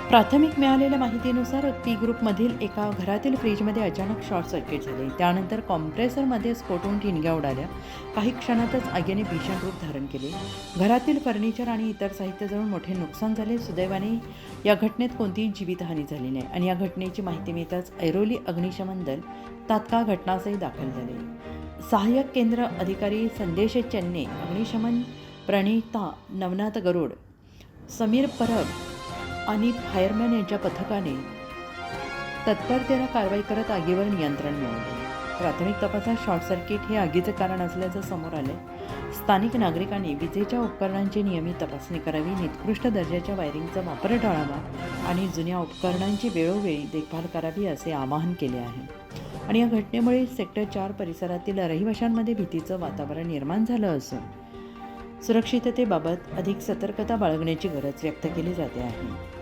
प्राथमिक मिळालेल्या माहितीनुसार पी ग्रुपमधील एका घरातील फ्रीजमध्ये अचानक शॉर्ट सर्किट झाले. त्यानंतर कॉम्प्रेसरमध्ये स्फोटून ठिणग्या उडाल्या. काही क्षणातच आगीने भीषण रूप धारण केले. घरातील फर्निचर आणि इतर साहित्य जळून मोठे नुकसान झाले. सुदैवाने या घटनेत कोणतीही जीवितहानी झाली नाही आणि या घटनेची माहिती मिळताच ऐरोली अग्निशमन दल तात्काळ घटनास्थळी दाखल झाले. सहाय्यक केंद्र अधिकारी संदेश चन्ने, अग्निशमन प्रणिता नवनाथ गरुड, समीर परब आणि फायरमॅन यांच्या पथकाने तत्परतेनं कारवाई करत आगीवर नियंत्रण मिळवले. प्राथमिक तपासात शॉर्ट सर्किट हे आगीचं कारण असल्याचं समोर आले. स्थानिक नागरिकांनी विजेच्या उपकरणांची नियमित तपासणी करावी, निकृष्ट दर्जाच्या वायरिंगचा वापर टाळावा आणि जुन्या उपकरणांची वेळोवेळी देखभाल करावी असे आवाहन केले आहे. आणि या घटनेमुळे सेक्टर 4 परिसरातील रहिवाशांमध्ये भीतीचं वातावरण निर्माण झालं असून सुरक्षिततेबाबत अधिक सतर्कता बाळगण्याची गरज व्यक्त केली जाते आहे.